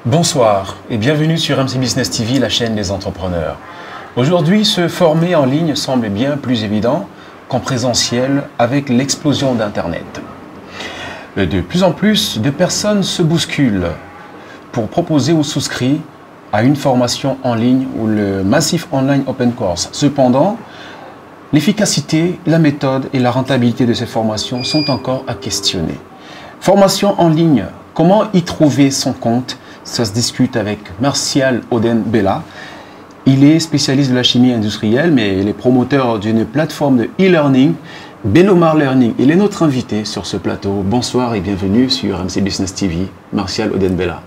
Bonsoir et bienvenue sur MC Business TV, la chaîne des entrepreneurs. Aujourd'hui, se former en ligne semble bien plus évident qu'en présentiel avec l'explosion d'Internet. De plus en plus de personnes se bousculent pour proposer ou souscrire à une formation en ligne ou le Massif Online Open Course. Cependant, l'efficacité, la méthode et la rentabilité de ces formations sont encore à questionner. Formation en ligne, comment y trouver son compte? Ça se discute avec Martial Oden-Bella. Il est spécialiste de la chimie industrielle, mais il est promoteur d'une plateforme de e-learning, Belomar Learning. Il est notre invité sur ce plateau. Bonsoir et bienvenue sur MC Business TV, Martial Oden-Bella.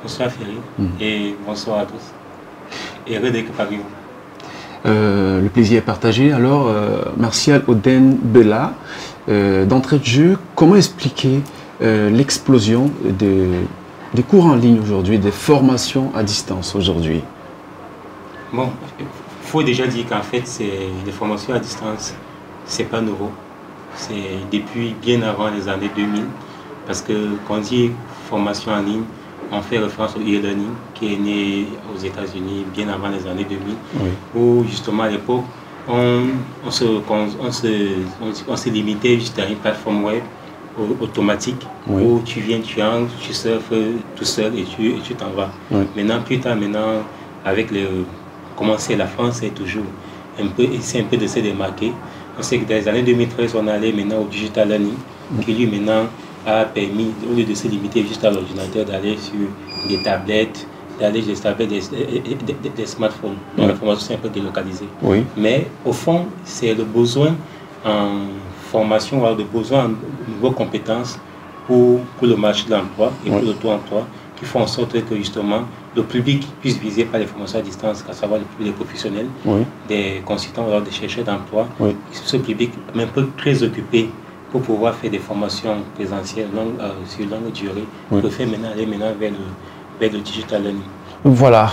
Bonsoir Ferry et bonsoir à tous. Heureux d'être parmi vous. Le plaisir est partagé. Alors, Martial Oden-Bella, d'entrée de jeu, comment expliquer l'explosion des cours en ligne aujourd'hui, des formations à distance aujourd'hui? Bon, il faut déjà dire qu'en fait, les formations à distance, c'est pas nouveau. C'est depuis bien avant les années 2000. Parce que quand on dit formation en ligne, on fait référence au e-learning qui est né aux États-Unis bien avant les années 2000, oui. Où justement à l'époque, on se limitait juste à une plateforme web automatique, oui. Où tu viens, tu entres, tu surfes tout seul et tu t'en vas. Oui. Maintenant, plus tard, avec comment c'est la France, c'est toujours c'est un peu de se démarquer. On sait que dans les années 2013, on allait maintenant au digital learning, qui lui maintenant a permis, au lieu de se limiter juste à l'ordinateur, d'aller sur des tablettes, d'aller des smartphones. Donc, oui. La formation, c'est un peu délocalisée. Oui. Mais au fond, c'est le besoin en formation, le besoin en nouvelles compétences pour le marché de l'emploi et oui. Pour l'auto-emploi qui font en sorte que justement le public puisse viser par les formations à distance, à savoir le public des professionnels, oui. Des consultants, des chercheurs d'emploi. Oui. Ce public est un peu très occupé pour pouvoir faire des formations présentielles sur longue durée, oui. Pour faire aller vers le digital learning. Voilà,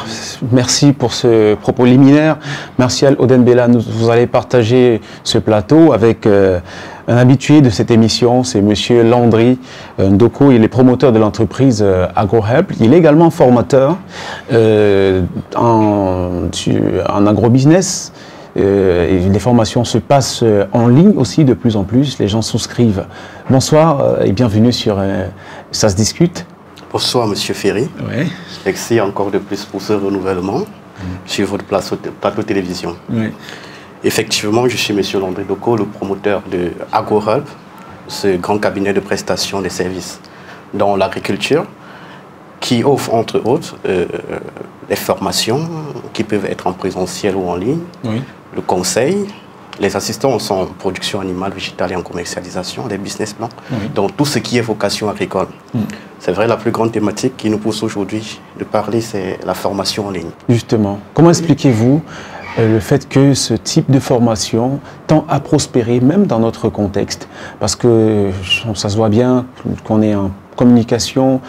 merci pour ce propos liminaire. Martial Oden-Bella, vous allez partager ce plateau avec un habitué de cette émission, c'est Monsieur Landry Ndoko. Il est promoteur de l'entreprise AgroHelp. Il est également formateur en agrobusiness. Et les formations se passent en ligne aussi de plus en plus, les gens souscrivent. Bonsoir et bienvenue sur Ça se discute. Bonsoir Monsieur Ferry. Ouais. Merci encore de plus pour ce renouvellement sur votre plateau télévision. Ouais. Effectivement, je suis Monsieur Landry Ndoko, le promoteur de AgroHelp, ce grand cabinet de prestations de services dans l'agriculture, qui offre entre autres des formations qui peuvent être en présentiel ou en ligne, oui. Le conseil, les assistants en production animale, végétale et en commercialisation, les business plans, oui. Donc tout ce qui est vocation agricole. C'est vrai, la plus grande thématique qui nous pousse aujourd'hui de parler, c'est la formation en ligne. Justement, comment expliquez-vous le fait que ce type de formation tend à prospérer, même dans notre contexte? Parce que ça se voit bien qu'on est en communication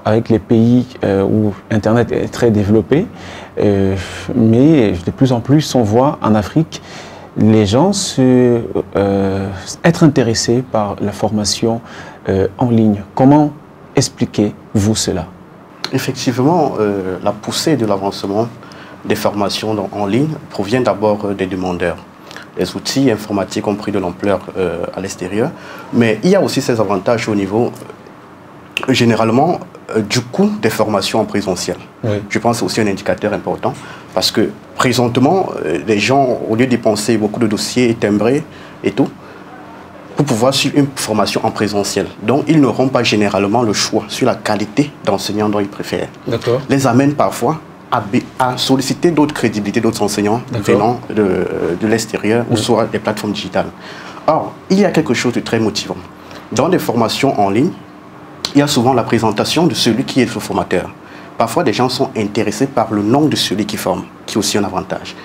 avec les pays où Internet est très développé, mais de plus en plus on voit en Afrique les gens être intéressés par la formation en ligne. Comment expliquez-vous cela? Effectivement, la poussée de l'avancement des formations en ligne provient d'abord des demandeurs. Les outils informatiques ont pris de l'ampleur à l'extérieur, mais il y a aussi ces avantages au niveau généralement du coût des formations en présentiel. Oui. Je pense que c'est aussi un indicateur important parce que présentement, les gens, au lieu d'y penser beaucoup de dossiers et timbrés et tout, pour pouvoir suivre une formation en présentiel. Donc, ils n'auront pas généralement le choix sur la qualité d'enseignants dont ils préfèrent. Les amène parfois à solliciter d'autres crédibilités, d'autres enseignants venant de l'extérieur ou soit des plateformes digitales. Or, il y a quelque chose de très motivant. Dans des formations en ligne, il y a souvent la présentation de celui qui est le formateur. Parfois, des gens sont intéressés par le nom de celui qui forme, qui est aussi un avantage.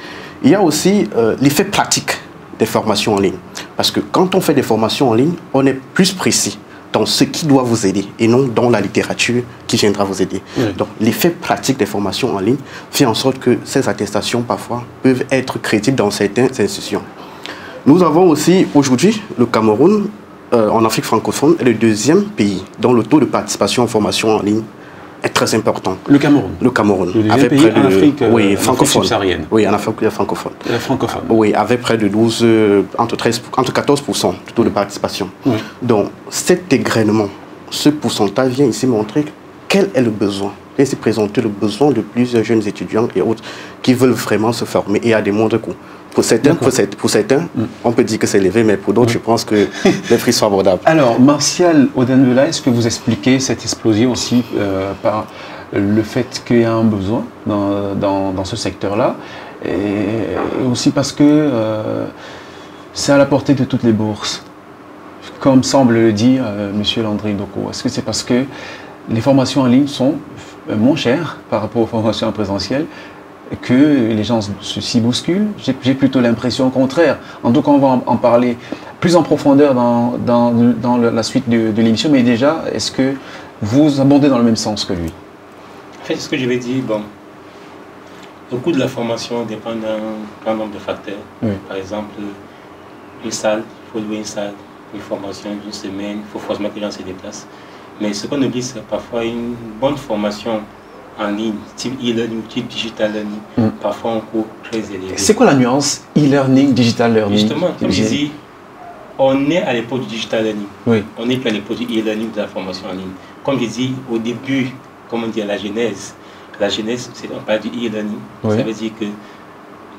Il y a aussi l'effet pratique des formations en ligne. Parce que quand on fait des formations en ligne, on est plus précis dans ce qui doit vous aider et non dans la littérature qui viendra vous aider. Oui. Donc, l'effet pratique des formations en ligne fait en sorte que ces attestations, parfois, peuvent être crédibles dans certaines institutions. Nous avons aussi, aujourd'hui, le Cameroun, en Afrique francophone, est le deuxième pays dont le taux de participation en formation en ligne est très important. Le Cameroun. Le Cameroun. Le avec pays près de, en Afrique, oui, francophone. subsaharienne. Oui, en Afrique francophone. Francophone. Oui, avec près de 12, entre 14% du taux de participation. Oui. Donc, cet dégrainement, ce pourcentage vient ici montrer quel est le besoin. Et c'est présenter le besoin de plusieurs jeunes étudiants et autres qui veulent vraiment se former et à des moindres coûts. Pour certains, on peut dire que c'est élevé, mais pour d'autres, je pense que les prix sont abordables. Alors, Martial Odenbela, est-ce que vous expliquez cette explosion aussi par le fait qu'il y a un besoin dans ce secteur-là, et aussi parce que c'est à la portée de toutes les bourses, comme semble le dire M. Landry Doko? Est-ce que c'est parce que les formations en ligne sont moins chères par rapport aux formations en présentiel que les gens s'y bousculent? J'ai plutôt l'impression contraire. En tout cas, on va en parler plus en profondeur dans la suite de l'émission. Mais déjà, est-ce que vous abondez dans le même sens que lui? En fait, ce que je vais dire, bon, le coût de la formation dépend d'un grand nombre de facteurs. Oui. Par exemple, une salle, il faut louer une salle, une formation d'une semaine, il faut forcément que les gens se déplacent. Mais ce qu'on oublie, c'est parfois une bonne formation en ligne, type e-learning, type digital learning, parfois un coût très élevé. C'est quoi la nuance e-learning, digital learning? Justement, comme je dis, on est à l'époque du digital learning. Oui. On n'est plus à l'époque du e-learning, de la formation en ligne. Comme je dis, au début, comme on dit à la genèse, on parle du e-learning. Oui. Ça veut dire que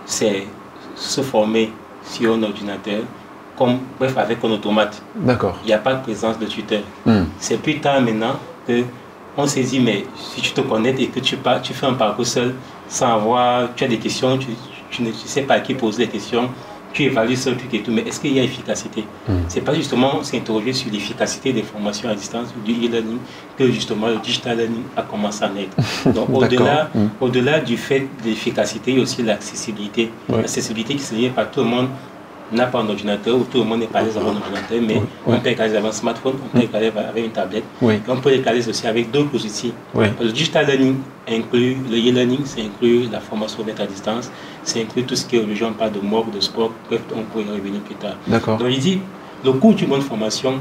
c'est se former sur un ordinateur, bref, avec un automate. D'accord. Il n'y a pas de présence de tuteur. C'est plus tard maintenant que on s'est dit, mais si tu te connectes et que tu fais un parcours seul, sans avoir, tu as des questions, tu ne sais pas à qui poser les questions, tu évalues ce truc et tout, mais est-ce qu'il y a efficacité? C'est pas justement s'interroger sur l'efficacité des formations à distance ou du e-learning que justement le digital learning a commencé à naître. Donc au-delà du fait de l'efficacité, il y a aussi l'accessibilité. Oui. L'accessibilité qui se lie par tout le monde n'a pas un ordinateur, ou tout le monde n'est pas à l'aise avec un ordinateur, mais on peut être à l'aise avec un smartphone, on peut être à l'aise avec une tablette, et on peut être à l'aise aussi avec d'autres outils. Le digital learning inclut le e-learning, ça inclut la formation à distance, ça inclut tout ce qui est aujourd'hui, on parle de MOOC, de sport, bref, on pourrait y revenir plus tard. Donc il dit, le coût d'une bonne formation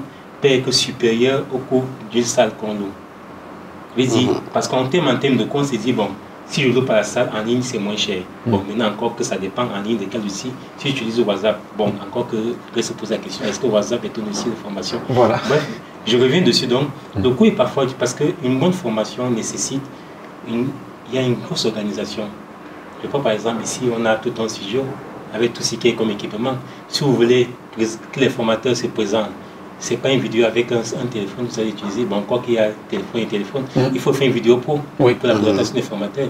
peut être supérieur au coût d'une salle qu'on loue. Il dit, parce qu'en termes de coût, on s'est dit, bon, si je loue par la salle, en ligne, c'est moins cher. Bon, maintenant, encore que ça dépend en ligne de quel outil. Si j'utilise WhatsApp, bon, encore que je se pose la question, est-ce que WhatsApp est un outil de formation? Voilà. Bref, je reviens dessus donc. Le coût est parfois, parce qu'une bonne formation nécessite, il y a une grosse organisation. Je crois par exemple, ici, on a tout un studio avec tout ce qui est comme équipement. Si vous voulez que les formateurs se présentent, ce n'est pas une vidéo avec un téléphone que vous allez utiliser. Bon, encore qu'il y a téléphone, il faut faire une vidéo pour la présentation des formateurs.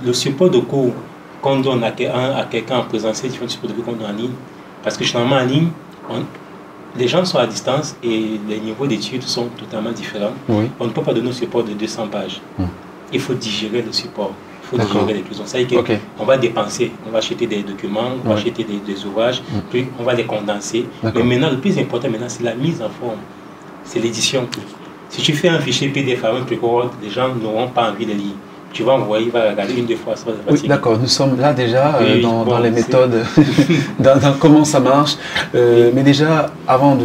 Le support de cours qu'on donne à quelqu'un en présentiel, c'est un support de cours qu'on donne en ligne. Parce que généralement en ligne, les gens sont à distance et les niveaux d'études sont totalement différents. On ne peut pas donner un support de 200 pages. Il faut digérer le support. Il faut digérer les choses. Ça veut dire qu'on va dépenser, on va acheter des documents, on va acheter des ouvrages, puis on va les condenser. Mais maintenant, le plus important maintenant, c'est la mise en forme. C'est l'édition. Si tu fais un fichier PDF avec un truc Word, les gens n'auront pas envie de lire. Tu vas envoyer, il va regarder une, deux fois. Oui, d'accord, nous sommes là déjà dans les méthodes, dans comment ça marche. Mais déjà, avant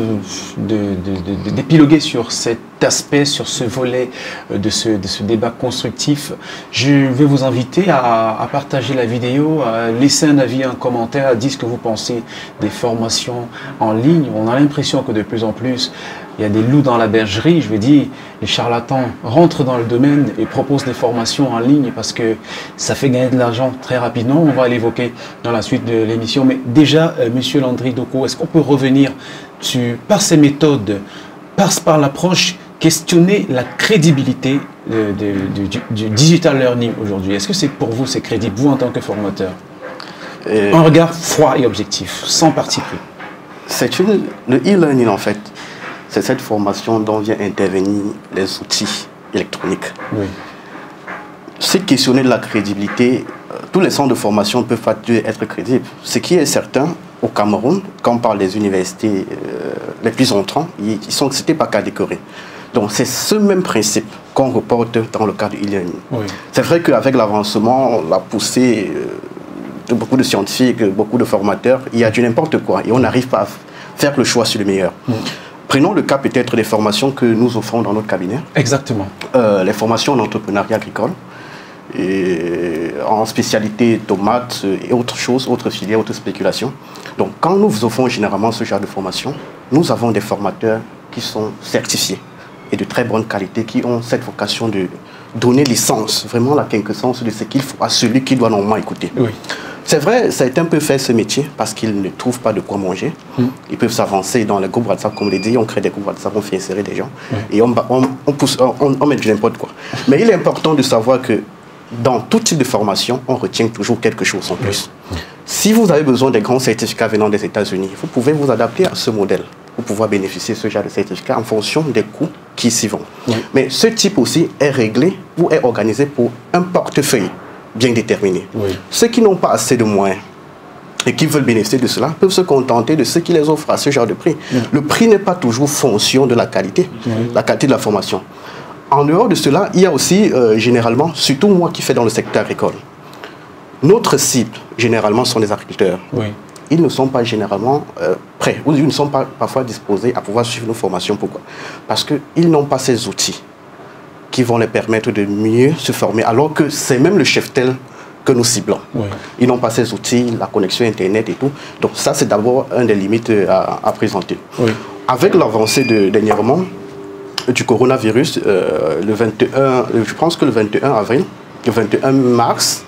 d'épiloguer sur cet aspect, sur ce volet de ce débat constructif, je vais vous inviter à partager la vidéo, à laisser un avis, un commentaire, à dire ce que vous pensez des formations en ligne. On a l'impression que de plus en plus, il y a des loups dans la bergerie, je veux dire, les charlatans rentrent dans le domaine et proposent des formations en ligne parce que ça fait gagner de l'argent très rapidement. On va l'évoquer dans la suite de l'émission. Mais déjà, Monsieur Landry Doko, est-ce qu'on peut revenir par ces méthodes, par l'approche, questionner la crédibilité du digital learning aujourd'hui? Est-ce que c'est pour vous, c'est crédible, vous en tant que formateur? Un regard froid et objectif, sans parti pris. Le e-learning, en fait, c'est cette formation dont vient intervenir les outils électroniques. Oui. C'est questionner la crédibilité. Tous les centres de formation ne peuvent pas être crédibles. Ce qui est certain, au Cameroun, quand on parle des universités les plus entrants, ils sont cités par catégorie. Donc c'est ce même principe qu'on reporte dans le cadre du e-learning. Oui. C'est vrai qu'avec l'avancement, la poussée de beaucoup de scientifiques, beaucoup de formateurs, il y a du n'importe quoi et on n'arrive pas à faire le choix sur le meilleur. Prenons le cas peut-être des formations que nous offrons dans notre cabinet. Exactement. Les formations en entrepreneuriat agricole, et en spécialité tomates et autres choses, autres filières, autres spéculations. Donc quand nous vous offrons généralement ce genre de formation, nous avons des formateurs qui sont certifiés et de très bonne qualité, qui ont cette vocation de donner l'essence, vraiment la quintessence de ce qu'il faut à celui qui doit normalement écouter. Oui. C'est vrai, ça a été un peu fait ce métier parce qu'ils ne trouvent pas de quoi manger. Ils peuvent s'avancer dans les groupes WhatsApp, comme on l'a dit, on crée des groupes WhatsApp, on fait insérer des gens et on met du n'importe quoi. Mais il est important de savoir que dans tout type de formation, on retient toujours quelque chose en plus. Si vous avez besoin des grands certificats venant des États-Unis, vous pouvez vous adapter à ce modèle pour pouvoir bénéficier de ce genre de certificat en fonction des coûts qui s'y vont. Mais ce type aussi est réglé ou est organisé pour un portefeuille bien déterminé. Ceux qui n'ont pas assez de moyens et qui veulent bénéficier de cela peuvent se contenter de ce qui les offre à ce genre de prix. Le prix n'est pas toujours fonction de la qualité de la formation. En dehors de cela, il y a aussi généralement, surtout moi qui fais dans le secteur agricole, notre cible généralement sont les agriculteurs. Ils ne sont pas généralement prêts, ou ils ne sont pas parfois disposés à pouvoir suivre nos formations. Pourquoi? Parce qu'ils n'ont pas ces outils qui vont les permettre de mieux se former, alors que c'est même le cheptel que nous ciblons. Ils n'ont pas ces outils, la connexion Internet et tout. Donc ça, c'est d'abord un des limites à présenter. Avec l'avancée dernièrement du coronavirus, le 21, je pense que le 21 avril, le 21 mars,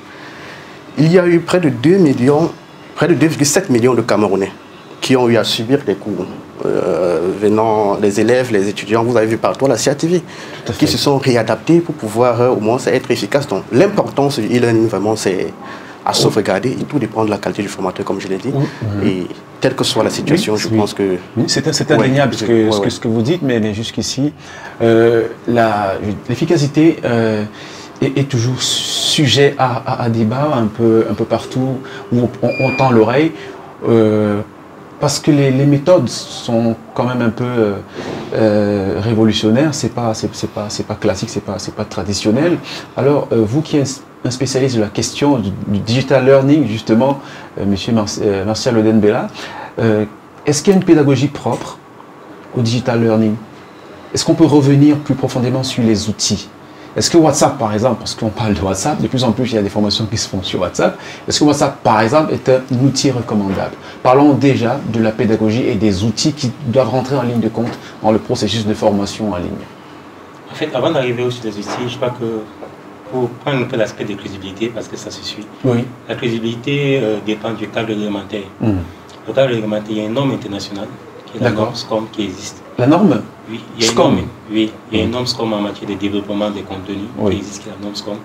il y a eu près de 2,7 millions de Camerounais qui ont eu à subir des cours venant, les élèves, les étudiants, vous avez vu partout la CATV, qui se sont réadaptés pour pouvoir au moins être efficaces. Donc l'importance du e-learning, vraiment, c'est à sauvegarder et tout dépend de la qualité du formateur, comme je l'ai dit. Et telle que soit la situation, je pense que... C'est indéniable ce que vous dites, mais jusqu'ici, l'efficacité est toujours sujet à débat un peu partout où on tend l'oreille. Parce que les méthodes sont quand même un peu révolutionnaires, c'est pas classique, c'est pas traditionnel. Alors vous qui êtes un spécialiste de la question du digital learning, justement, Monsieur Martial Odenbella, est-ce qu'il y a une pédagogie propre au digital learning? Est-ce qu'on peut revenir plus profondément sur les outils? Est-ce que WhatsApp, par exemple, parce qu'on parle de WhatsApp, de plus en plus il y a des formations qui se font sur WhatsApp, est-ce que WhatsApp, par exemple, est un outil recommandable? Parlons déjà de la pédagogie et des outils qui doivent rentrer en ligne de compte dans le processus de formation en ligne. En fait, avant d'arriver aux outils, je crois que pour prendre un peu l'aspect de crédibilité, parce que ça se suit, la crédibilité dépend du cadre réglementaire. Le cadre réglementaire, il y a une norme internationale, qui est la norme SCORM qui existe. La norme? Oui, il y a une norme, il y a une norme SCORM en matière de développement des contenus qui existe, qui est la norme SCORM.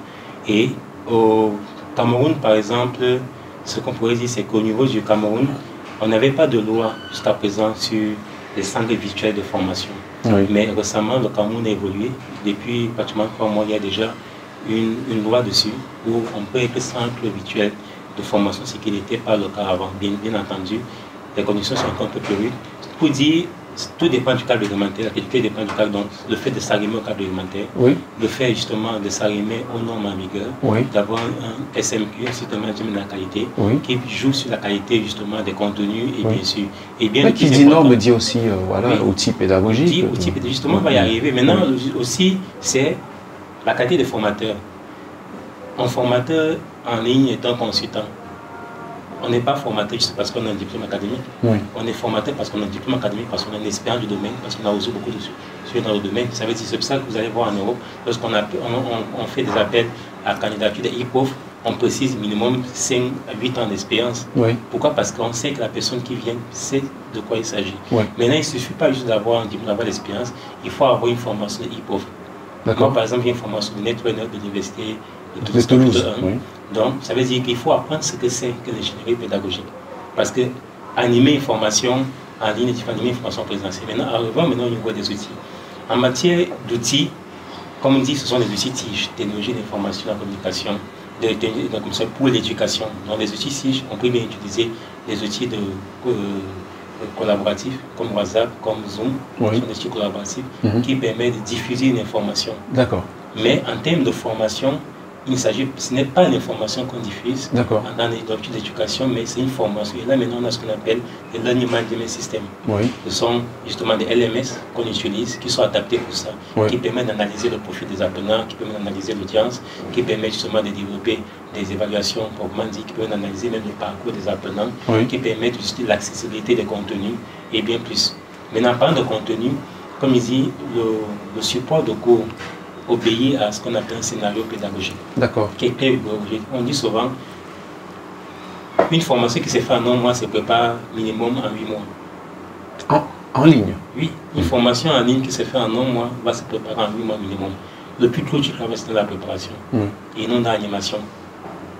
Et au Cameroun, par exemple, ce qu'on pourrait dire, c'est qu'au niveau du Cameroun, on n'avait pas de loi jusqu'à présent sur les centres virtuels de formation. Mais récemment, le Cameroun a évolué. Depuis pratiquement 3 mois, il y a déjà une loi dessus où on peut être centre virtuel de formation, ce qui n'était pas le cas avant. Bien entendu, les conditions sont encore un peu plus rudes. Pour dire, tout dépend du cadre réglementaire, la qualité dépend du cadre, donc le fait de s'arrimer au cadre réglementaire, le fait justement de s'arrimer aux normes en vigueur, d'avoir un SMQ, un système de management de la qualité, qui joue sur la qualité justement des contenus et bien sûr. Et bien qui dit norme dit aussi outils pédagogiques. Justement, on va y arriver. Maintenant aussi, c'est la qualité des formateurs. Un formateur en ligne est un consultant. On n'est pas formateur juste parce qu'on a un diplôme académique. On est formateur parce qu'on a un diplôme académique, parce qu'on a une expérience du domaine, parce qu'on a osé beaucoup de sujets dans le domaine. Ça veut dire c'est ça que vous allez voir en Europe, lorsqu'on on fait des appels à candidature des e-prof, on précise minimum 5 à 8 ans d'expérience. Pourquoi? Parce qu'on sait que la personne qui vient sait de quoi il s'agit. Maintenant, il ne suffit pas juste d'avoir un diplôme, d'avoir l'expérience, il faut avoir une formation de e-prof. Moi, par exemple, j'ai une formation de networker de l'université de Toulouse. Donc, ça veut dire qu'il faut apprendre ce que c'est que l'ingénierie pédagogique. Parce que animer une formation en ligne, il faut animer une formation présentielle. Maintenant, arrivons au niveau des outils. En matière d'outils, comme on dit, ce sont des outils TIG, technologie d'information et de la communication, pour l'éducation. Dans les outils TIG, on peut bien utiliser des outils collaboratifs, comme WhatsApp, comme Zoom, ce sont des outils collaboratifs qui permettent de diffuser une information. D'accord. Mais en termes de formation, ce n'est pas l'information qu'on diffuse dans les doctrines d'éducation, mais c'est une formation. Et là, maintenant, on a ce qu'on appelle les Learning Management Systems. Oui. Ce sont justement des LMS qu'on utilise, qui sont adaptés pour ça, qui permettent d'analyser le profil des apprenants, qui permettent d'analyser l'audience, qui permettent justement de développer des évaluations, proprement dit, qui permettent d'analyser même le parcours des apprenants, qui permettent juste l'accessibilité des contenus et bien plus. Maintenant, parlant de contenu, comme il dit, le support de cours obéit à ce qu'on appelle un scénario pédagogique. D'accord. On dit souvent, une formation qui s'est faite en 1 mois se prépare minimum en 8 mois. En ligne? Oui. Une formation en ligne qui s'est faite en 1 mois va se préparer en 8 mois minimum. Le plus tôt tu travailles, c'est dans la préparation. Et non dans l'animation.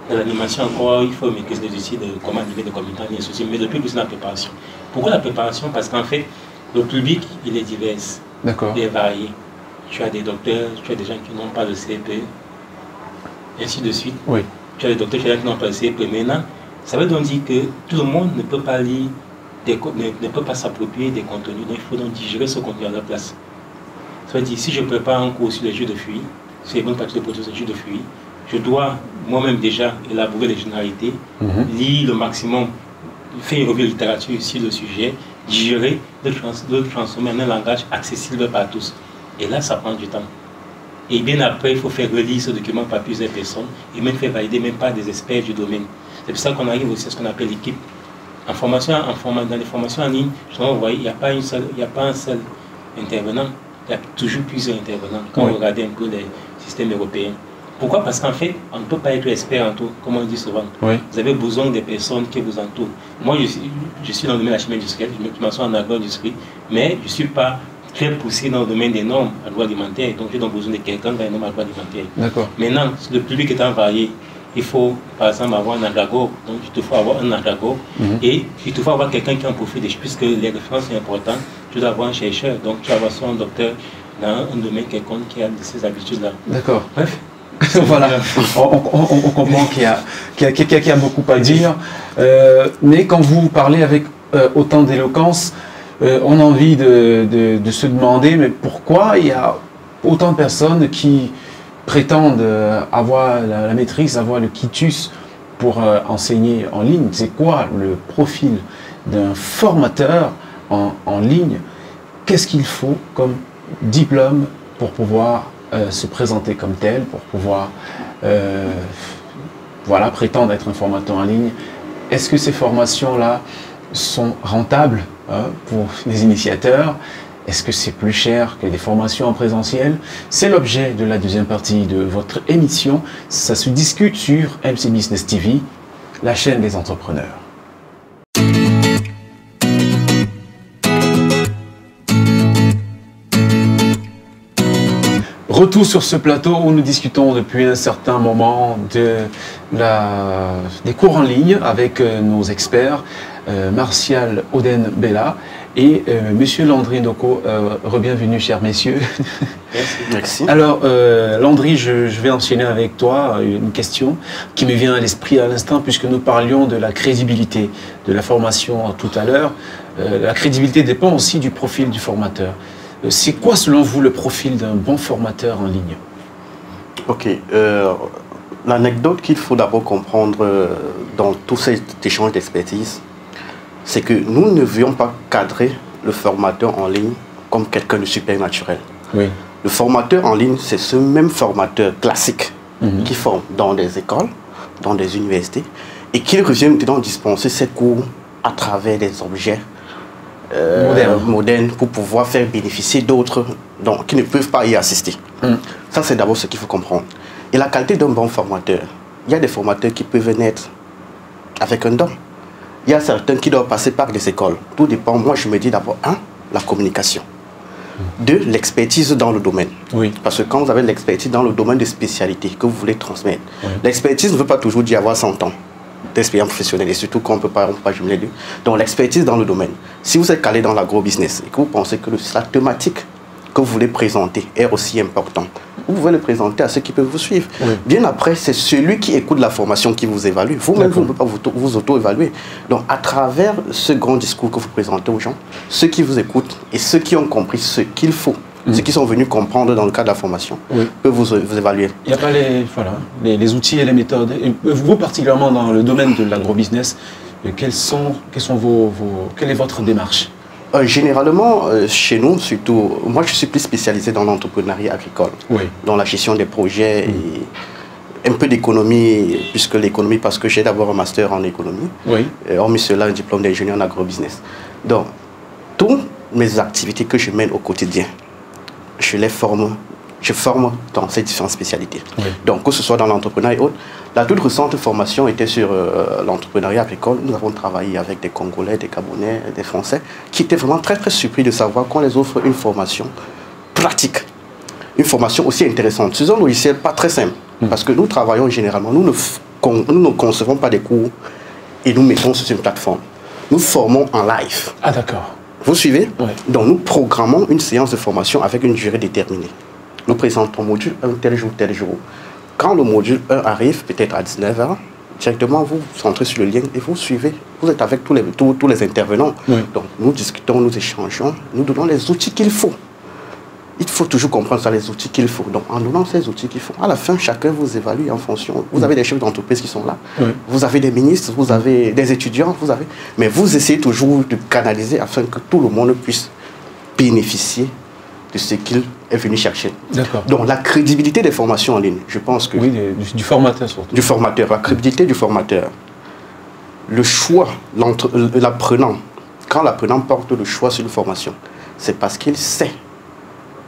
Dans l'animation encore, il faut maîtriser les outils de comment animer des communicants, mais le plus tôt c'est dans la préparation. Pourquoi la préparation? Parce qu'en fait, le public, il est divers. D'accord. Il est varié. Tu as des docteurs, tu as des gens qui n'ont pas le CP, ainsi de suite. Oui. Tu as des docteurs, tu as des gens qui n'ont pas le CP. Maintenant, ça veut donc dire que tout le monde ne peut pas lire, ne peut pas s'approprier des contenus. Donc, il faut donc digérer ce contenu à leur place. Ça veut dire, si je prépare un cours sur les jeux de fuite, sur les bonnes pratiques de protection des jeux de fuite, je dois moi-même déjà élaborer les généralités, lire le maximum, faire une revue de littérature sur le sujet, digérer, le transformer en un langage accessible par tous. Et là, ça prend du temps. Et bien après, il faut faire relire ce document par plusieurs personnes et même faire valider même par des experts du domaine. C'est pour ça qu'on arrive aussi à ce qu'on appelle l'équipe. Dans les formations en ligne, vous voyez, il n'y a pas un seul intervenant, il y a toujours plusieurs intervenants quand vous regardez un peu les systèmes européens. Pourquoi? Parce qu'en fait, on ne peut pas être expert en tout, comme on dit souvent. Vous avez besoin des personnes qui vous entourent. Moi, je suis dans le domaine de la chimie industrielle, je m'assois en agro-industrie, mais je ne suis pas très poussé dans le domaine des normes agroalimentaires, donc j'ai donc besoin de quelqu'un dans les normes agroalimentaires. D'accord. Maintenant, le public étant varié, il faut par exemple avoir un agrago, donc il te faut avoir un agrago, et il te faut avoir quelqu'un qui en profite, puisque les références sont importantes, tu dois avoir un chercheur, donc tu dois avoir soit un docteur dans un domaine quelconque qui a ces habitudes-là. D'accord. Bref. Voilà, on comprend qu'il y a beaucoup à dire, mais quand vous parlez avec autant d'éloquence, on a envie de se demander mais pourquoi il y a autant de personnes qui prétendent avoir la maîtrise, avoir le quitus pour enseigner en ligne. C'est quoi le profil d'un formateur en ligne? Qu'est-ce qu'il faut comme diplôme pour pouvoir se présenter comme tel, pour pouvoir prétendre être un formateur en ligne? Est-ce que ces formations-là sont rentables pour les initiateurs? Est-ce que c'est plus cher que des formations en présentiel? C'est l'objet de la deuxième partie de votre émission. Ça se discute sur MC Business TV, la chaîne des entrepreneurs. Retour sur ce plateau où nous discutons depuis un certain moment des cours en ligne avec nos experts, Martial Oden-Bella et Monsieur Landry Ndoko. Re-bienvenue, chers messieurs. Merci. Alors, Landry, je vais enchaîner avec toi une question qui me vient à l'esprit à l'instant, puisque nous parlions de la crédibilité de la formation tout à l'heure. La crédibilité dépend aussi du profil du formateur. C'est quoi, selon vous, le profil d'un bon formateur en ligne? Ok. L'anecdote qu'il faut d'abord comprendre dans tout cet échange d'expertise, c'est que nous ne voulions pas cadrer le formateur en ligne comme quelqu'un de supernaturel. Oui. Le formateur en ligne, c'est ce même formateur classique qui forme dans des écoles, dans des universités, et qui revient maintenant dispenser ses cours à travers des objets modernes pour pouvoir faire bénéficier d'autres qui ne peuvent pas y assister. Ça, c'est d'abord ce qu'il faut comprendre. Et la qualité d'un bon formateur, il y a des formateurs qui peuvent naître avec un don. Il y a certains qui doivent passer par des écoles. Tout dépend. Moi, je me dis d'abord, la communication. 2, l'expertise dans le domaine. Oui. Parce que quand vous avez l'expertise dans le domaine de spécialité que vous voulez transmettre, l'expertise ne veut pas toujours dire avoir 100 ans d'expérience professionnelle, et surtout qu'on ne peut pas jumeler les deux. Donc l'expertise dans le domaine. Si vous êtes calé dans l'agro-business et que vous pensez que la thématique que vous voulez présenter est aussi importante, vous pouvez le présenter à ceux qui peuvent vous suivre. Oui. Bien après, c'est celui qui écoute la formation qui vous évalue. Vous-même, vous ne pouvez pas vous auto-évaluer. Donc à travers ce grand discours que vous présentez aux gens, ceux qui vous écoutent et ceux qui ont compris ce qu'il faut Ce qu'ils sont venus comprendre dans le cadre de la formation peut vous évaluer. Il n'y a pas les outils et les méthodes. Et vous, particulièrement dans le domaine de l'agrobusiness, quelle est votre démarche? Généralement, chez nous, surtout, moi je suis plus spécialisé dans l'entrepreneuriat agricole, dans la gestion des projets et un peu d'économie, puisque l'économie, parce que j'ai d'abord un master en économie, hormis cela, un diplôme d'ingénieur en agrobusiness. Donc, toutes mes activités que je mène au quotidien, je forme dans ces différentes spécialités. Donc, que ce soit dans l'entrepreneuriat et autres, la toute récente formation était sur l'entrepreneuriat agricole. Nous avons travaillé avec des Congolais, des Gabonais, des Français, qui étaient vraiment très surpris de savoir qu'on les offre une formation pratique, une formation aussi intéressante. C'est un logiciel pas très simple, parce que nous travaillons généralement, nous ne concevons pas des cours et nous mettons sur une plateforme. Nous formons en live. Ah d'accord. Vous suivez? Donc nous programmons une séance de formation avec une durée déterminée. Nous présentons module 1 tel jour, tel jour. Quand le module 1 arrive, peut-être à 19h, directement vous entrez sur le lien et vous suivez. Vous êtes avec tous les intervenants. Donc nous discutons, nous échangeons, nous donnons les outils qu'il faut. Il faut toujours comprendre ça, les outils qu'il faut. Donc en donnant ces outils qu'il faut, à la fin, chacun vous évalue en fonction. Vous avez des chefs d'entreprise qui sont là, vous avez des ministres, vous avez des étudiants, mais vous essayez toujours de canaliser afin que tout le monde puisse bénéficier de ce qu'il est venu chercher. Donc la crédibilité des formations en ligne, je pense que... Oui, du formateur surtout. Du formateur, la crédibilité du formateur. Le choix, l'apprenant, quand l'apprenant porte le choix sur une formation, c'est parce qu'il sait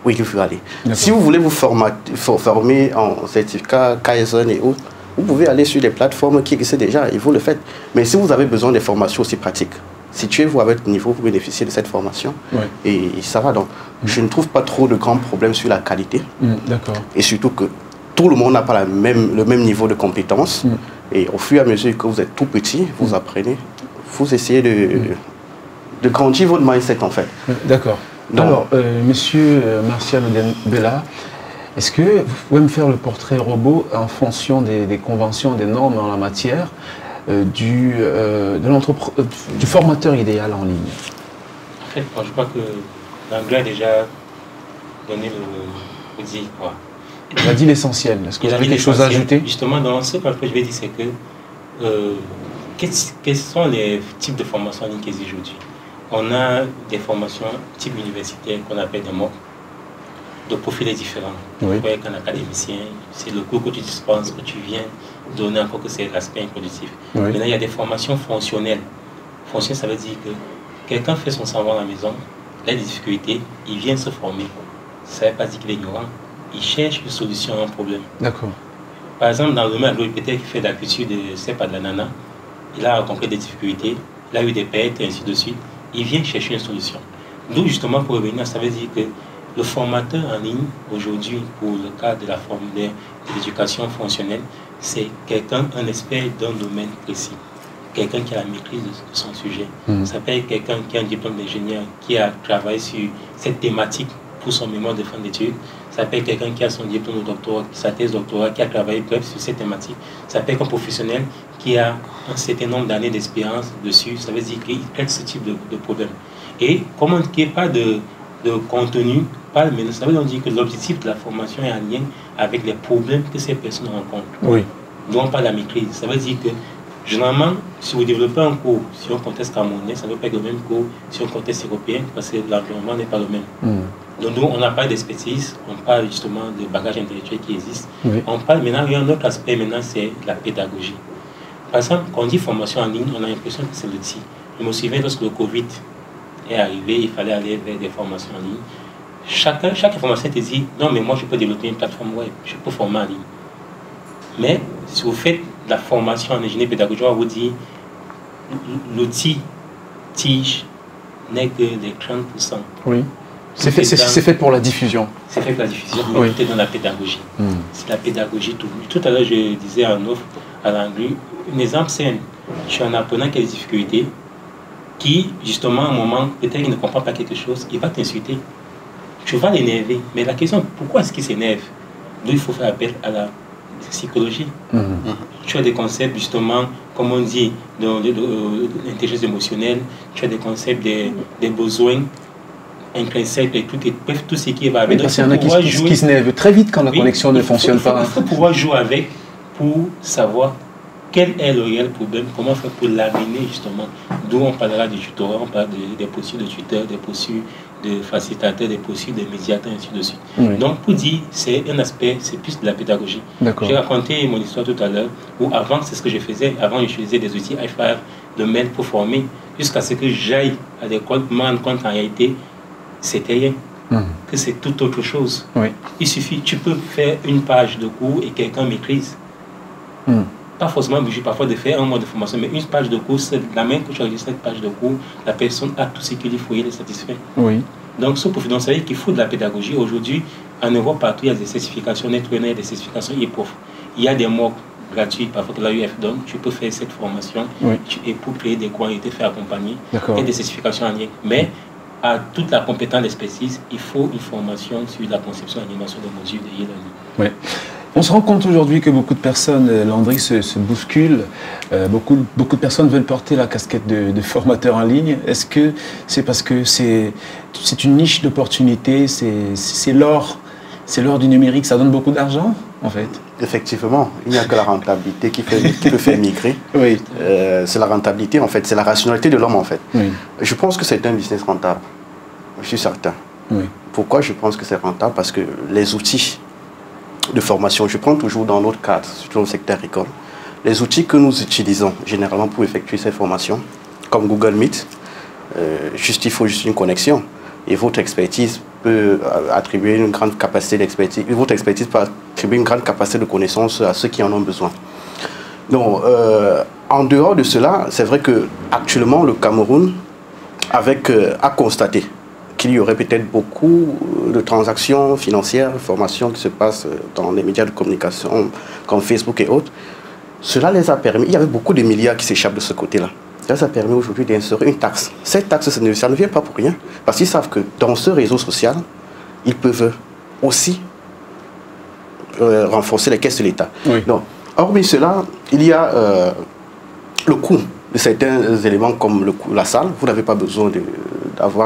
où il veut aller. Si vous voulez vous former en certificat Kaizen et autres, vous pouvez aller sur des plateformes qui existent déjà et vous le faites. Mais si vous avez besoin de formations aussi pratiques, situez-vous à votre niveau, vous bénéficiez de cette formation et ça va. Donc, je ne trouve pas trop de grands problèmes sur la qualité. Et surtout que tout le monde n'a pas le même niveau de compétence. Et au fur et à mesure que vous êtes tout petit, vous apprenez, vous essayez de grandir votre mindset en fait. D'accord. Alors, monsieur Martial Bella, est-ce que vous pouvez me faire le portrait robot en fonction des conventions, des normes en la matière du formateur idéal en ligne? En fait, moi, je crois que l'anglais a déjà donné le dit quoi. Il a dit l'essentiel. Est-ce que vous avez quelque chose à ajouter? Justement, dans ce que je vais dire, c'est que quels sont les types de formations en ligne qui existent aujourd'hui? On a des formations type universitaire qu'on appelle des MOOC, de profils différents. Vous voyez qu'un académicien, c'est le cours que tu dispenses, que tu viens donner encore que c'est l'aspect improductif. Maintenant, il y a des formations fonctionnelles. Fonctionnel, ça veut dire que quelqu'un fait son savoir à la maison, il a des difficultés, il vient se former. Ça ne veut pas dire qu'il est ignorant. Il cherche une solution à un problème. D'accord. Par exemple, dans le domaine peut-être qu'il fait de la culture de l'ananas, il a rencontré des difficultés, il a eu des pertes, et ainsi de suite. Il vient chercher une solution. D'où justement pour revenir, ça veut dire que le formateur en ligne, aujourd'hui, pour le cas de la forme de l'éducation fonctionnelle, c'est quelqu'un, un expert d'un domaine précis. Quelqu'un qui a la maîtrise de son sujet. Ça peut être quelqu'un qui a un diplôme d'ingénieur, qui a travaillé sur cette thématique pour son mémoire de fin d'études. Ça peut être quelqu'un qui a son diplôme de doctorat, sa thèse doctorat, qui a travaillé bref sur cette thématique. Ça peut être un professionnel qui a un certain nombre d'années d'expérience dessus. Ça veut dire qu'il traite ce type de problème. Et comme il n'y a pas de contenu, mais ça veut dire que l'objectif de la formation est en lien avec les problèmes que ces personnes rencontrent. Non pas la maîtrise. Ça veut dire que généralement, si vous développez un cours sur un contexte camerounais, ça ne peut pas être le même cours sur un contexte européen parce que l'environnement n'est pas le même. Donc nous, on n'a pas d'expertise, on parle justement de bagages intellectuels qui existent. On parle maintenant, il y a un autre aspect maintenant, c'est la pédagogie. Par exemple, quand on dit formation en ligne, on a l'impression que c'est l'outil. Je me souviens lorsque le Covid est arrivé, il fallait aller vers des formations en ligne. Chaque information te dit, non mais moi je peux développer une plateforme web, je peux former en ligne. Mais si vous faites de la formation en ingénierie pédagogique, on va vous dire, l'outil tige n'est que les 30%. C'est fait pour la diffusion. C'est fait pour la diffusion, mais tout est dans la pédagogie. C'est la pédagogie tout. Tout à l'heure, je disais en offre à l'anglais, un exemple simple. Je suis un apprenant qui a des difficultés, qui, justement, à un moment, peut-être qu'il ne comprend pas quelque chose, il va t'insulter. Tu vas l'énerver. Mais la question, pourquoi est-ce qu'il s'énerve? Donc, il faut faire appel à la psychologie. Tu as des concepts, justement, comme on dit, de l'intelligence émotionnelle, tu as des concepts des besoins intrinsèque, et bref, tout ce qui va avec. Oui, parce qu'il y en a qui se lèvent très vite quand la connexion ne fonctionne pas. Il faut pouvoir jouer avec pour savoir quel est le réel problème, comment faire pour l'amener justement. D'où on parlera de tutorat, on parle des postures de tuteur, des postures de facilitateur, des postures de médiateur, ainsi de suite. Oui. Donc pour dire, c'est un aspect, c'est plus de la pédagogie. J'ai raconté mon histoire tout à l'heure, où avant, c'est ce que je faisais, avant j'utilisais des outils i5 de mail pour former, jusqu'à ce que j'aille à l'école, me rendre compte en réalité, c'était rien. Que c'est tout autre chose. Oui. Il suffit, tu peux faire une page de cours et quelqu'un maîtrise. Pas forcément obligé parfois de faire un mois de formation, mais une page de cours, la main que tu as cette page de cours, la personne a tout ce qu'il faut, il est satisfait. Oui. Donc, ça veut dire qu'il faut de la pédagogie. Aujourd'hui, en Europe, partout, il y a des certifications, il y a des certifications e-prof. Il y a des MOOC gratuits, parfois que l'AUF donne, tu peux faire cette formation et pour créer des cours et te faire accompagner. Et des certifications en lien. Mais à toute la compétence d'expertise, il faut une formation sur la conception et l'animation des modules de e-learning. Oui. On se rend compte aujourd'hui que beaucoup de personnes, Landry, se bousculent. Beaucoup de personnes veulent porter la casquette de formateur en ligne. Est-ce que c'est parce que c'est une niche d'opportunité, c'est l'or du numérique, ça donne beaucoup d'argent, en fait? Effectivement, il n'y a que la rentabilité qui peut faire migrer. Oui. C'est la rentabilité, en fait, c'est la rationalité de l'homme, en fait. Oui. Je pense que c'est un business rentable, je suis certain. Oui. Pourquoi je pense que c'est rentable? Parce que les outils de formation, je prends toujours dans notre cadre, surtout au secteur école, les outils que nous utilisons généralement pour effectuer ces formations, comme Google Meet, il faut juste une connexion. Et votre expertise peut attribuer une grande capacité d'expertise. Votre expertise peut attribuer une grande capacité de connaissance à ceux qui en ont besoin. Donc, en dehors de cela, c'est vrai que actuellement le Cameroun a constaté qu'il y aurait peut-être beaucoup de transactions financières, de formations qui se passent dans les médias de communication comme Facebook et autres. Cela les a permis, il y avait beaucoup de milliards qui s'échappent de ce côté-là. Ça a permis aujourd'hui d'insérer une taxe. Cette taxe, ça ne vient pas pour rien, parce qu'ils savent que dans ce réseau social, ils peuvent aussi renforcer les caisses de l'État. Oui. Donc, hormis cela, il y a le coût de certains éléments comme la salle. Vous n'avez pas besoin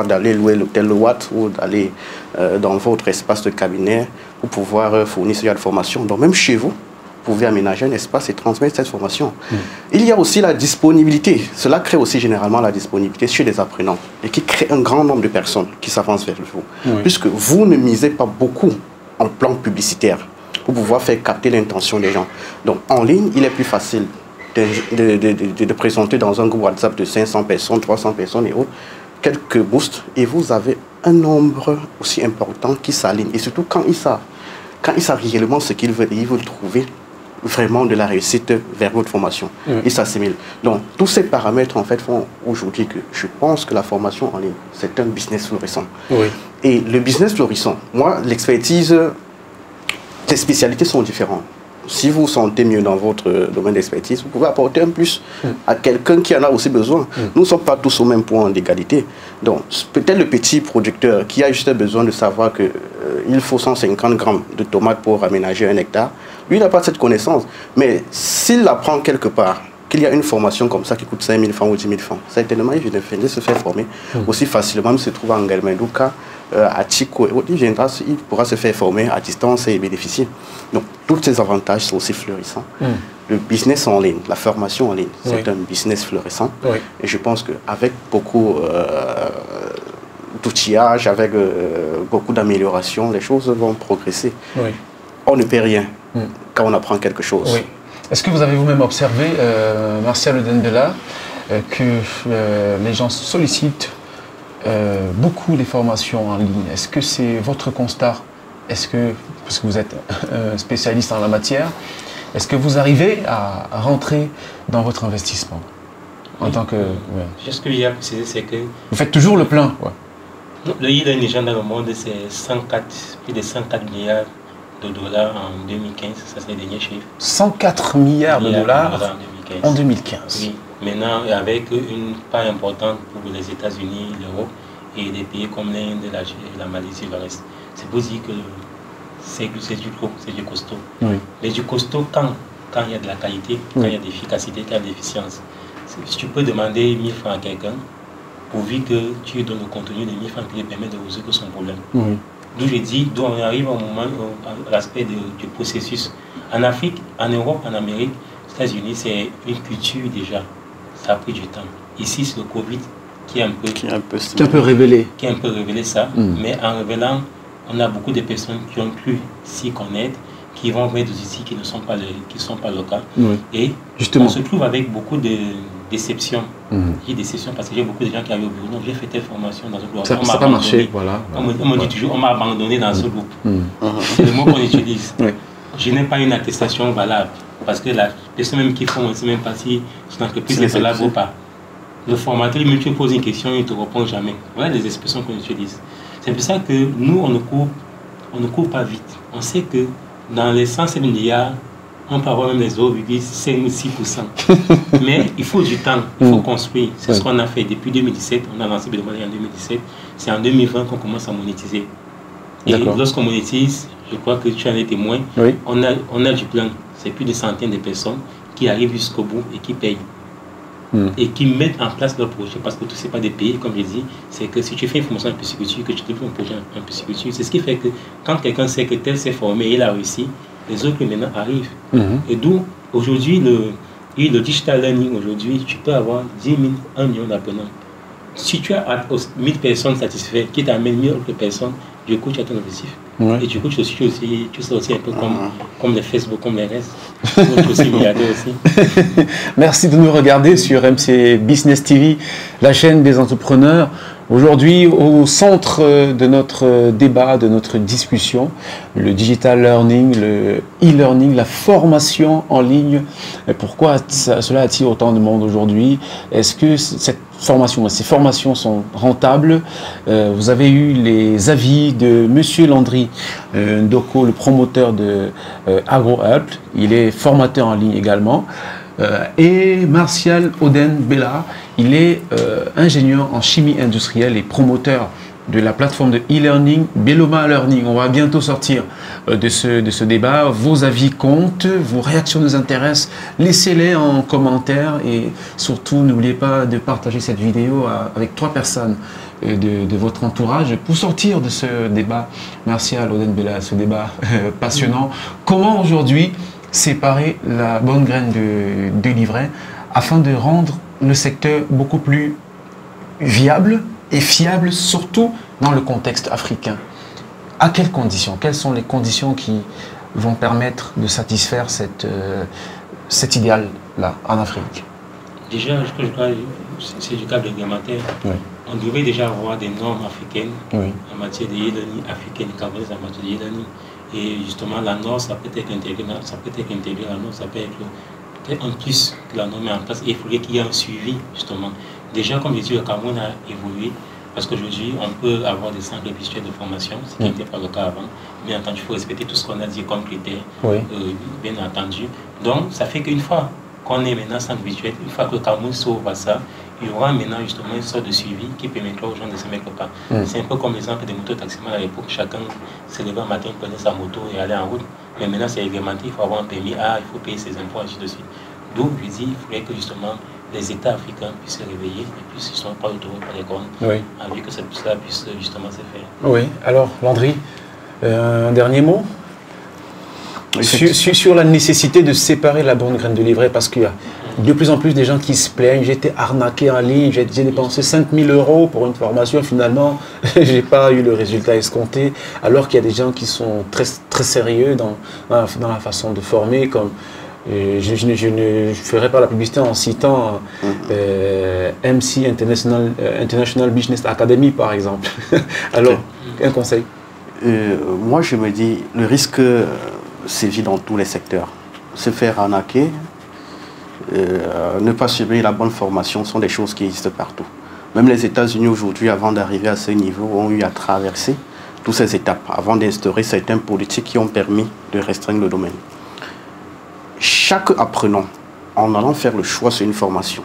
d'aller louer l'hôtel Watt ou d'aller dans votre espace de cabinet pour pouvoir fournir ce genre de formation. Donc même chez vous, vous pouvez aménager un espace et transmettre cette formation. Il y a aussi la disponibilité. Cela crée aussi généralement la disponibilité chez les apprenants et qui crée un grand nombre de personnes qui s'avancent vers vous. Puisque vous ne misez pas beaucoup en plan publicitaire pour pouvoir faire capter l'intention des gens. Donc en ligne, il est plus facile de présenter dans un groupe WhatsApp de 500 personnes, 300 personnes et autres, quelques boosts, et vous avez un nombre aussi important qui s'aligne. Et surtout quand ils savent réellement ce qu'ils veulent, ils veulent trouver vraiment de la réussite vers votre formation. Ils s'assimilent. Donc tous ces paramètres en fait font aujourd'hui que je pense que la formation en ligne, c'est un business florissant. Et le business florissant, moi, l'expertise, les spécialités sont différentes. Si vous vous sentez mieux dans votre domaine d'expertise, vous pouvez apporter un plus à quelqu'un qui en a aussi besoin. Nous ne sommes pas tous au même point d'égalité. Donc, peut-être le petit producteur qui a juste besoin de savoir qu'il faut 150 grammes de tomates pour aménager 1 hectare, lui, il n'a pas cette connaissance. Mais s'il apprend quelque part qu'il y a une formation comme ça qui coûte 5 000 francs ou 10 000 francs, certainement, il vient de se faire former aussi facilement. Il se trouve en Ngelmendouka, à Chico, il pourra se faire former à distance et bénéficier. Donc, tous ces avantages sont aussi florissants. Le business en ligne, la formation en ligne, c'est un business florissant. Et je pense qu'avec beaucoup d'outillage, avec beaucoup d'améliorations, les choses vont progresser. On ne perd rien quand on apprend quelque chose. Est-ce que vous avez vous-même observé, Martial Dendela, que les gens sollicitent beaucoup les formations en ligne? Est-ce que c'est votre constat? Parce que vous êtes spécialiste en la matière, est-ce que vous arrivez à rentrer dans votre investissement en tant que... Ce que j'ai à préciser, c'est que... Vous faites toujours le plein, Le e-learning dans le monde, c'est plus de 104 milliards de dollars en 2015, ça c'est le dernier chiffre. 104 milliards de dollars en 2015. Oui, maintenant avec une part importante pour les États-Unis, l'Europe et des pays comme l'Inde, la Malaisie et le reste. C'est pour dire que c'est du gros, c'est du costaud. Mais du costaud quand il y a de la qualité, quand il y a de l'efficacité, quand il y a de l'efficience. Si tu peux demander 1000 francs à quelqu'un, pourvu que tu donnes le contenu de MIFAN qui lui permet de résoudre son problème. D'où je dis, d'où on arrive au moment, à l'aspect du processus. En Afrique, en Europe, en Amérique, aux États-Unis, c'est une culture déjà. Ça a pris du temps. Ici, c'est le Covid qui a un peu révélé ça. Mais en révélant, on a beaucoup de personnes qui ont cru s'y connaître, qui vont vers des outils qui ne sont pas le cas. Et justement, on se trouve avec beaucoup de déceptions. J'ai déception parce que j'ai beaucoup de gens qui arrivent au bureau. Non, j'ai fait telle formation dans ce groupe. Ça n'a pas marché. Voilà. On me dit toujours, on m'a abandonné dans ce groupe. C'est le mot qu'on utilise. Je n'ai pas une attestation valable. Parce que la personne même qui font, on ne sait même pas si son entreprise est valable ou pas. Le formateur, il te pose une question, il ne te répond jamais. Voilà les expressions qu'on utilise. C'est pour ça que nous, on ne court pas vite. On sait que dans les 107 milliards, on peut avoir même les 0,5 ou 6%. Mais il faut du temps, il faut construire. C'est ce qu'on a fait depuis 2017. On a lancé Beloma en 2017. C'est en 2020 qu'on commence à monétiser. Et lorsqu'on monétise, je crois que tu en es témoin, on a du plan. C'est plus de centaines de personnes qui arrivent jusqu'au bout et qui payent. Et qui mettent en place leur projet, parce que tout c'est pas des pays, comme je dis, c'est que si tu fais une formation en pisciculture, que tu développes un projet en pisciculture, c'est ce qui fait que quand quelqu'un sait que tel s'est formé et il a réussi, les autres maintenant arrivent. Et d'où aujourd'hui le digital learning, aujourd'hui tu peux avoir 10 000, 1 million d'apprenants. Si tu as 1000 personnes satisfaites qui t'amènent 1000 autres personnes, du coup tu as ton objectif. Et du coup tu seras aussi un peu comme les Facebook, comme les restes. Tu aussi milliardaire aussi. Merci de nous regarder sur MC Business TV, la chaîne des entrepreneurs. Aujourd'hui, au centre de notre débat, de notre discussion, le digital learning, le e-learning, la formation en ligne. Pourquoi cela attire autant de monde aujourd'hui? Est-ce que ces formations sont rentables? Vous avez eu les avis de Monsieur Landry Ndoko, le promoteur de AgroHelp. Il est formateur en ligne également. Et Martial Oden Bella, il est ingénieur en chimie industrielle et promoteur de la plateforme de e-learning Beloma Learning. On va bientôt sortir de ce débat. Vos avis comptent, vos réactions nous intéressent. Laissez-les en commentaire et surtout n'oubliez pas de partager cette vidéo avec 3 personnes de votre entourage pour sortir de ce débat. Martial Oden Bella, ce débat passionnant. Comment aujourd'hui séparer la bonne graine de l'ivraie afin de rendre le secteur beaucoup plus viable et fiable, surtout dans le contexte africain. À quelles conditions? Quelles sont les conditions qui vont permettre de satisfaire cet idéal-là en Afrique? Déjà, je crois que c'est du cadre réglementaire. On devrait déjà avoir des normes africaines en matière de e-learning africaine, camerounaise en matière de e-learning. Et justement, la norme, ça peut être intégré, la norme, ça peut être en plus que la norme est en place. Et il faudrait qu'il y ait un suivi, justement. Déjà, comme je dis, le Cameroun a évolué, parce qu'aujourd'hui, on peut avoir des centres virtuels de formation, ce qui n'était pas le cas avant. Bien entendu, il faut respecter tout ce qu'on a dit comme critères, bien entendu. Donc, ça fait qu'une fois qu'on est maintenant centre virtuel, une fois que le Cameroun s'ouvre à ça, il y aura maintenant justement une sorte de suivi qui permettra aux gens de se mettre pas. C'est un peu comme l'exemple des motos-taximans à l'époque. Chacun se levait un matin, prenait sa moto et allait en route. Mais maintenant, c'est réglementé, il faut avoir un permis, il faut payer ses impôts, ainsi de suite. D'où, je dis, il faudrait que justement les États africains puissent se réveiller et puissent justement pas autour par les cornes, avec que cela puisse justement se faire. Oui, alors Landry, un dernier mot sur la nécessité de séparer la bonne graine de l'ivraie, parce qu'il y a de plus en plus des gens qui se plaignent. J'ai été arnaqué en ligne, j'ai dépensé 5 000 € pour une formation, finalement j'ai pas eu le résultat escompté, alors qu'il y a des gens qui sont très, très sérieux dans la façon de former, comme je ne ferai pas la publicité en citant MC International Business Academy par exemple. Alors, un conseil? Moi je me dis, le risque sévit dans tous les secteurs. Se faire arnaquer, ne pas suivre la bonne formation sont des choses qui existent partout. Même les États-Unis aujourd'hui, avant d'arriver à ce niveau, ont eu à traverser toutes ces étapes avant d'instaurer certaines politiques qui ont permis de restreindre le domaine. Chaque apprenant, en allant faire le choix sur une formation,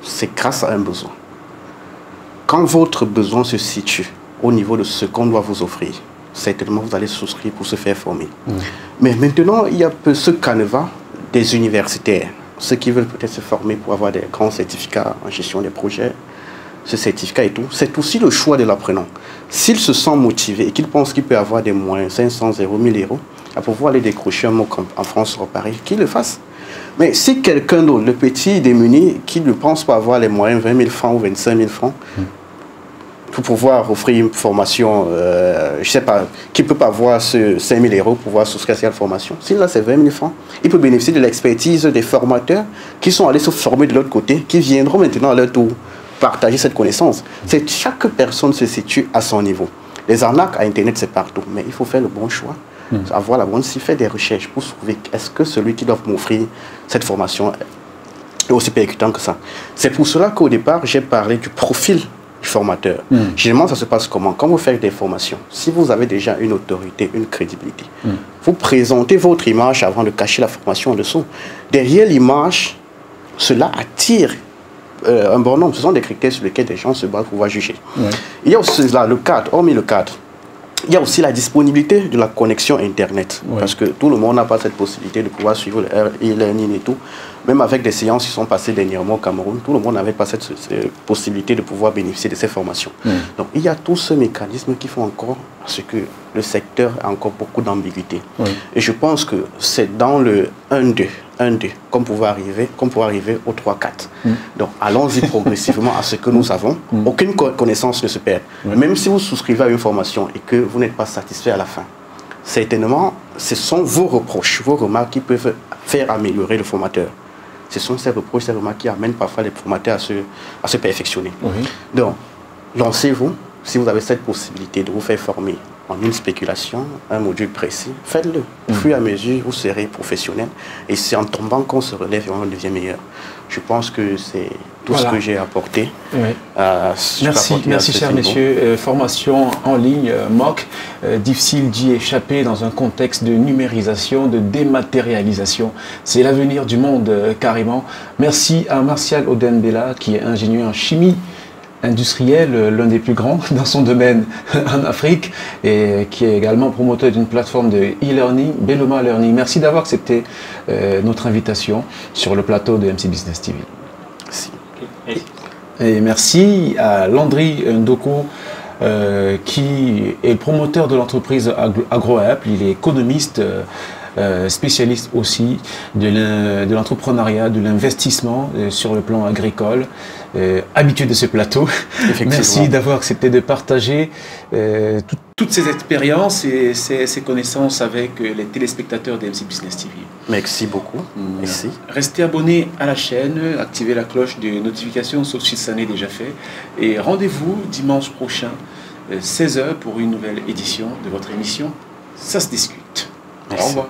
c'est grâce à un besoin. Quand votre besoin se situe au niveau de ce qu'on doit vous offrir, certainement vous allez souscrire pour se faire former. Mais maintenant, il y a ce canevas des universitaires, ceux qui veulent peut-être se former pour avoir des grands certificats en gestion des projets, ce certificat et tout, c'est aussi le choix de l'apprenant. S'il se sent motivé et qu'il pense qu'il peut avoir des moyens, 500 euros, 1000 euros, à pouvoir aller décrocher un MOOC en France ou à Paris, qu'il le fasse. Mais si quelqu'un d'autre, le petit démuni, qui ne pense pas avoir les moyens, 20 000 francs ou 25 000 francs, pour pouvoir offrir une formation, je ne sais pas, qui ne peut pas avoir ce 5 000 euros pour pouvoir souscrire à cette formation. S'il a ces 20 000 francs, il peut bénéficier de l'expertise des formateurs qui sont allés se former de l'autre côté, qui viendront maintenant à leur tour partager cette connaissance. Chaque personne se situe à son niveau. Les arnaques à Internet, c'est partout, mais il faut faire le bon choix. Avoir la bonne, faire des recherches pour trouver est-ce que celui qui doit m'offrir cette formation est aussi percutant que ça. C'est pour cela qu'au départ, j'ai parlé du profil du formateur. Généralement, ça se passe comment? Quand vous faites des formations, si vous avez déjà une autorité, une crédibilité, vous présentez votre image avant de cacher la formation en dessous. Derrière l'image, cela attire un bon nombre. Ce sont des critères sur lesquels des gens se basent pour pouvoir juger. Il y a aussi là, le cadre, hormis le cadre. Il y a aussi la disponibilité de la connexion Internet. Parce que tout le monde n'a pas cette possibilité de pouvoir suivre le e-learning et tout. Même avec des séances qui sont passées dernièrement au Cameroun, tout le monde n'avait pas cette possibilité de pouvoir bénéficier de ces formations. Donc il y a tous ces mécanismes qui font encore ce que le secteur a encore beaucoup d'ambiguïté. Et je pense que c'est dans le 1-2, qu'on pourra arriver au 3-4. Donc allons-y progressivement à ce que nous avons. Aucune connaissance ne se perd. Même si vous souscrivez à une formation et que vous n'êtes pas satisfait à la fin, certainement, ce sont vos reproches, vos remarques qui peuvent faire améliorer le formateur. Ce sont ces reproches, ces remarques qui amènent parfois les formateurs à se perfectionner. Donc, lancez-vous. Si vous avez cette possibilité de vous faire former en une spéculation, un module précis, faites-le. Au fur et à mesure, vous serez professionnel. Et c'est en tombant qu'on se relève et on devient meilleur. Je pense que c'est tout ce que j'ai apporté. Merci cher monsieur. Formation en ligne, MOOC, difficile d'y échapper dans un contexte de numérisation, de dématérialisation. C'est l'avenir du monde carrément. Merci à Martial Odenbella qui est ingénieur en chimie industriel, l'un des plus grands dans son domaine en Afrique et qui est également promoteur d'une plateforme de e-learning, Beloma Learning. Merci d'avoir accepté notre invitation sur le plateau de MC Business TV. Merci. Et merci à Landry Ndoko qui est promoteur de l'entreprise AgroApp. Il est économiste, spécialiste aussi de l'entrepreneuriat, de l'investissement sur le plan agricole, habitué de ce plateau. Merci d'avoir accepté de partager toutes ces expériences et ces connaissances avec les téléspectateurs de MC Business TV. Merci beaucoup. Merci. Restez abonnés à la chaîne, activez la cloche de notification, sauf si ça n'est déjà fait. Et rendez-vous dimanche prochain, 16 h, pour une nouvelle édition de votre émission. Ça se discute. Merci. Au revoir.